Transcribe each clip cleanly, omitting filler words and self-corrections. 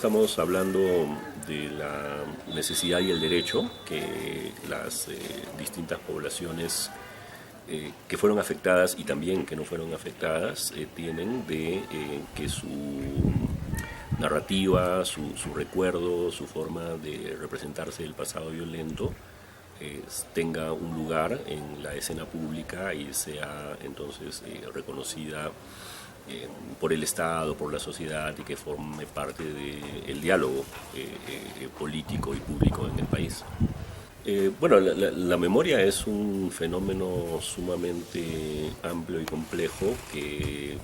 estamos hablando de la necesidad y el derecho que las distintas poblaciones que fueron afectadas y también que no fueron afectadas tienen de que su narrativa, su recuerdo, su forma de representarse del pasado violento tenga un lugar en la escena pública y sea entonces reconocida por el Estado, por la sociedad y que forme parte del diálogo político y público en el país. Bueno, la memoria es un fenómeno sumamente amplio y complejo que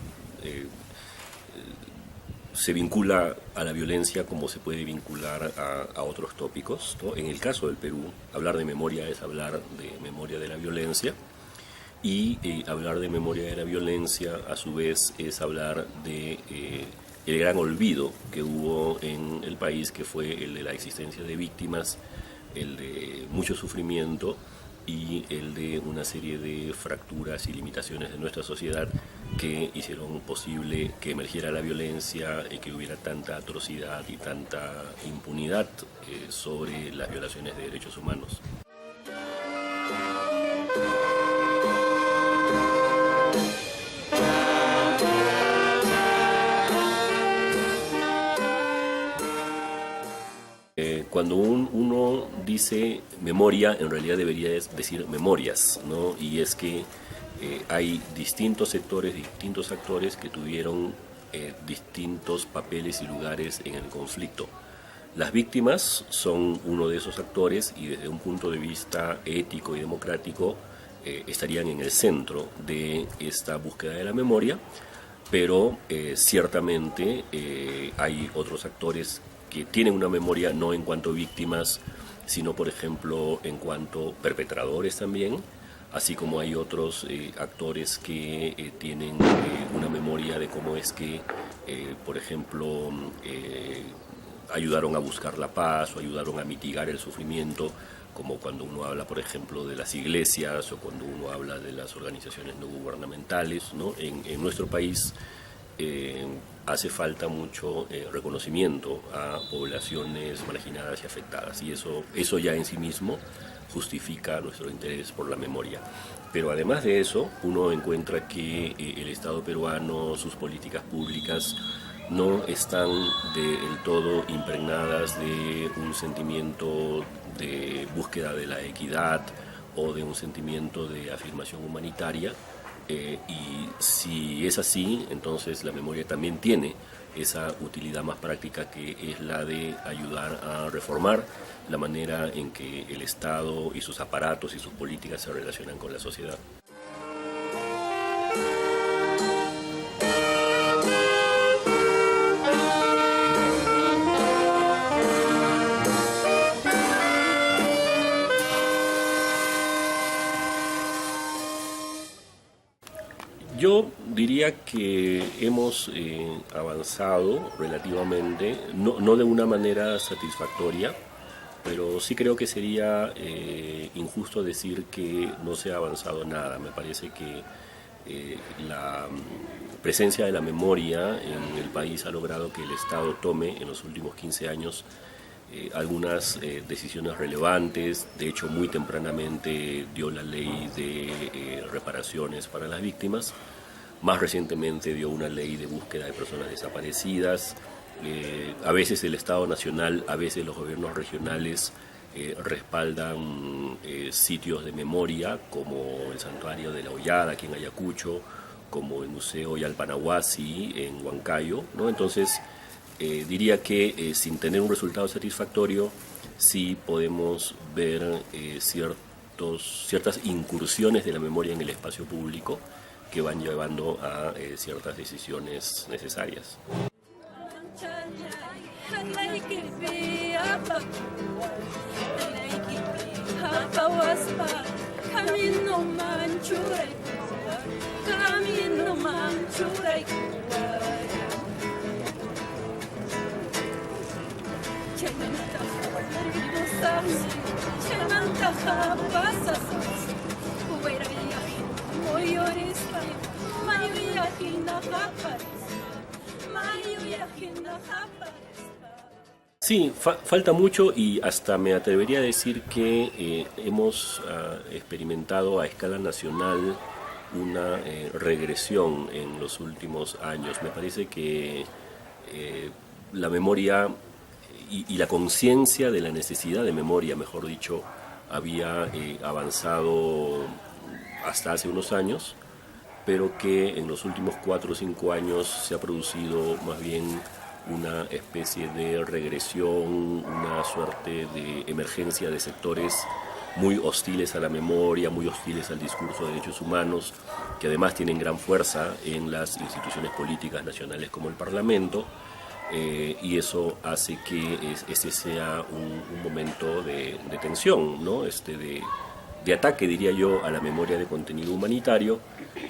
se vincula a la violencia como se puede vincular a otros tópicos, ¿no? En el caso del Perú, hablar de memoria es hablar de memoria de la violencia y hablar de memoria de la violencia a su vez es hablar de el gran olvido que hubo en el país, que fue el de la existencia de víctimas, el de mucho sufrimiento y el de una serie de fracturas y limitaciones de nuestra sociedad que hicieron posible que emergiera la violencia y que hubiera tanta atrocidad y tanta impunidad sobre las violaciones de derechos humanos. Cuando uno dice memoria, en realidad debería decir memorias, ¿no? Y es que hay distintos sectores, distintos actores que tuvieron distintos papeles y lugares en el conflicto. Las víctimas son uno de esos actores y desde un punto de vista ético y democrático estarían en el centro de esta búsqueda de la memoria, pero ciertamente hay otros actores que tienen una memoria no en cuanto víctimas, sino por ejemplo en cuanto perpetradores también, así como hay otros actores que tienen una memoria de cómo es que, por ejemplo, ayudaron a buscar la paz o ayudaron a mitigar el sufrimiento, como cuando uno habla, por ejemplo, de las iglesias o cuando uno habla de las organizaciones no gubernamentales, ¿no? En nuestro país hace falta mucho reconocimiento a poblaciones marginadas y afectadas, y eso ya en sí mismo justifica nuestro interés por la memoria. Pero además de eso, uno encuentra que el Estado peruano, sus políticas públicas, no están del todo impregnadas de un sentimiento de búsqueda de la equidad o de un sentimiento de afirmación humanitaria. Y si es así, entonces la memoria también tiene esa utilidad más práctica, que es la de ayudar a reformar la manera en que el Estado y sus aparatos y sus políticas se relacionan con la sociedad. Yo diría que hemos avanzado relativamente, no de una manera satisfactoria, pero sí creo que sería injusto decir que no se ha avanzado nada. Me parece que la presencia de la memoria en el país ha logrado que el Estado tome en los últimos 15 años algunas decisiones relevantes. De hecho, muy tempranamente dio la ley de reparaciones para las víctimas. Más recientemente dio una ley de búsqueda de personas desaparecidas. A veces el Estado Nacional, a veces los gobiernos regionales respaldan sitios de memoria, como el Santuario de la Hollada aquí en Ayacucho, como el Museo Yalpanahuasi en Huancayo, ¿no? Entonces, diría que sin tener un resultado satisfactorio, sí podemos ver ciertas incursiones de la memoria en el espacio público que van llevando a ciertas decisiones necesarias. Mayo yakin na kapares pa. Sí, falta mucho y hasta me atrevería a decir que hemos experimentado a escala nacional una regresión en los últimos años. Me parece que la memoria y la conciencia de la necesidad de memoria, mejor dicho, había avanzado hasta hace unos años, pero que en los últimos 4 o 5 años se ha producido más bien una especie de regresión, una suerte de emergencia de sectores muy hostiles a la memoria, muy hostiles al discurso de derechos humanos, que además tienen gran fuerza en las instituciones políticas nacionales como el Parlamento, y eso hace que este sea un momento de tensión, ¿no? De ataque, diría yo, a la memoria de contenido humanitario,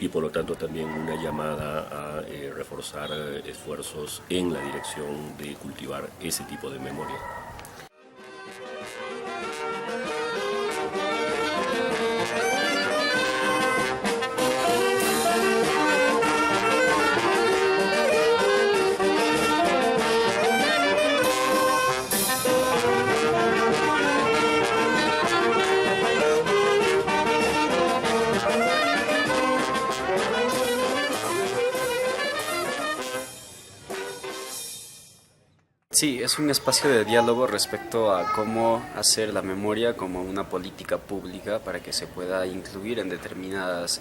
y por lo tanto también una llamada a reforzar esfuerzos en la dirección de cultivar ese tipo de memoria. Sí, es un espacio de diálogo respecto a cómo hacer la memoria como una política pública para que se pueda incluir en determinados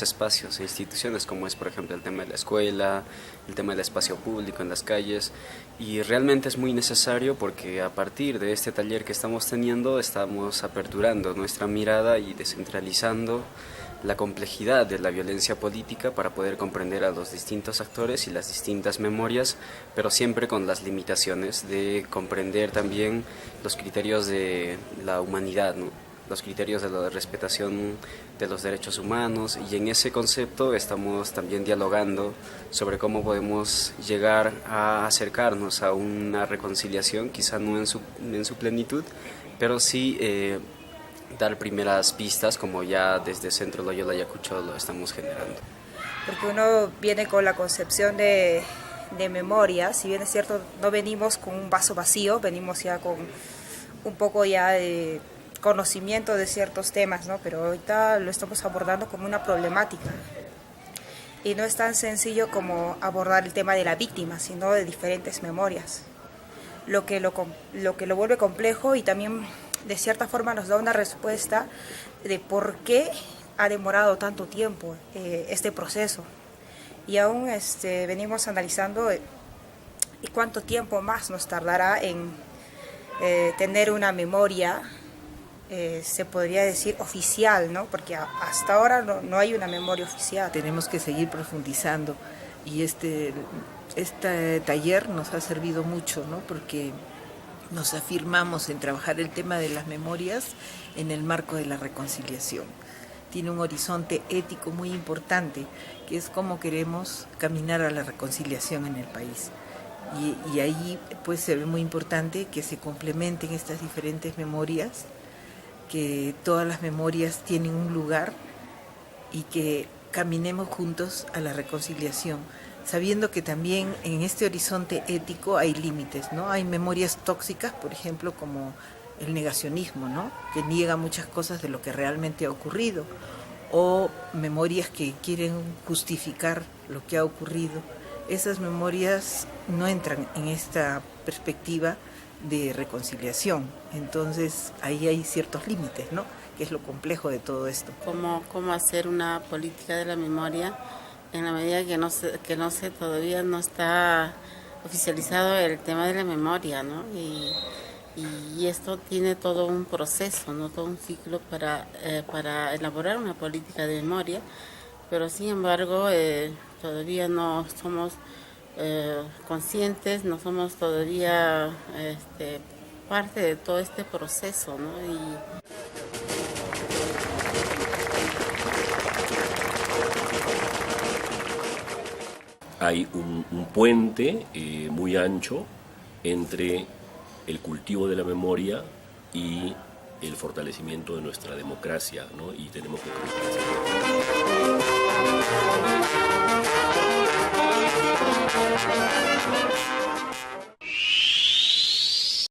espacios e instituciones, como es por ejemplo el tema de la escuela, el tema del espacio público en las calles, y realmente es muy necesario porque a partir de este taller que estamos teniendo estamos aperturando nuestra mirada y descentralizando la complejidad de la violencia política para poder comprender a los distintos actores y las distintas memorias, pero siempre con las limitaciones de comprender también los criterios de la humanidad, ¿no? Los criterios de la respetación de los derechos humanos, y en ese concepto estamos también dialogando sobre cómo podemos llegar a acercarnos a una reconciliación, quizá no en su plenitud, pero sí dar primeras pistas, como ya desde Centro Loyola Ayacucho lo estamos generando. Porque uno viene con la concepción de memoria, si bien es cierto, no venimos con un vaso vacío, venimos ya con un poco ya de conocimiento de ciertos temas, ¿no? Pero ahorita lo estamos abordando como una problemática. Y no es tan sencillo como abordar el tema de la víctima, sino de diferentes memorias. Lo que lo vuelve complejo, y también de cierta forma nos da una respuesta de por qué ha demorado tanto tiempo este proceso. Y aún venimos analizando cuánto tiempo más nos tardará en tener una memoria, se podría decir oficial, ¿no? Porque hasta ahora no hay una memoria oficial. Tenemos que seguir profundizando, y este taller nos ha servido mucho, ¿no? Porque nos afirmamos en trabajar el tema de las memorias en el marco de la reconciliación. Tiene un horizonte ético muy importante, que es cómo queremos caminar a la reconciliación en el país. Y ahí pues se ve muy importante que se complementen estas diferentes memorias, que todas las memorias tienen un lugar, y que caminemos juntos a la reconciliación, sabiendo que también en este horizonte ético hay límites, ¿no? Hay memorias tóxicas, por ejemplo, como el negacionismo, ¿no? Que niega muchas cosas de lo que realmente ha ocurrido, o memorias que quieren justificar lo que ha ocurrido. Esas memorias no entran en esta perspectiva de reconciliación. Entonces ahí hay ciertos límites, ¿no? Que es lo complejo de todo esto. ¿Cómo hacer una política de la memoria en la medida que todavía no está oficializado el tema de la memoria, ¿no? Y esto tiene todo un proceso, ¿no? Todo un ciclo para elaborar una política de memoria, pero sin embargo todavía no somos conscientes, no somos todavía parte de todo este proceso, ¿no? Hay un puente muy ancho entre el cultivo de la memoria y el fortalecimiento de nuestra democracia, ¿no? Y tenemos que